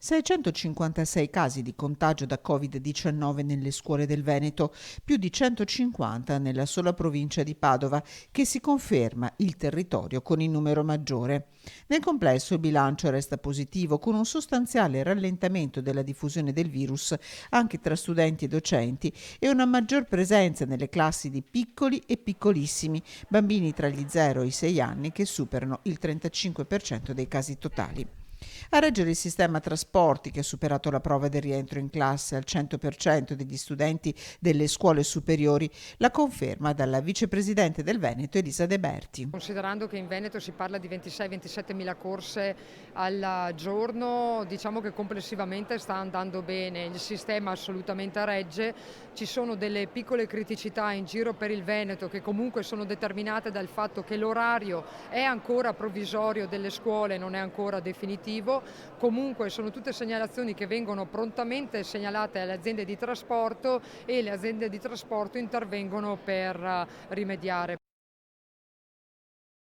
656 casi di contagio da Covid-19 nelle scuole del Veneto, più di 150 nella sola provincia di Padova, che si conferma il territorio con il numero maggiore. Nel complesso il bilancio resta positivo, con un sostanziale rallentamento della diffusione del virus anche tra studenti e docenti e una maggior presenza nelle classi di piccoli e piccolissimi, bambini tra gli 0 e i 6 anni che superano il 35% dei casi totali. A reggere il sistema trasporti, che ha superato la prova del rientro in classe al 100% degli studenti delle scuole superiori, la conferma dalla vicepresidente del Veneto Elisa De Berti. Considerando che in Veneto si parla di 26-27 mila corse al giorno, diciamo che complessivamente sta andando bene, il sistema assolutamente regge, ci sono delle piccole criticità in giro per il Veneto che comunque sono determinate dal fatto che l'orario è ancora provvisorio delle scuole, non è ancora definitivo, comunque sono tutte segnalazioni che vengono prontamente segnalate alle aziende di trasporto e le aziende di trasporto intervengono per rimediare.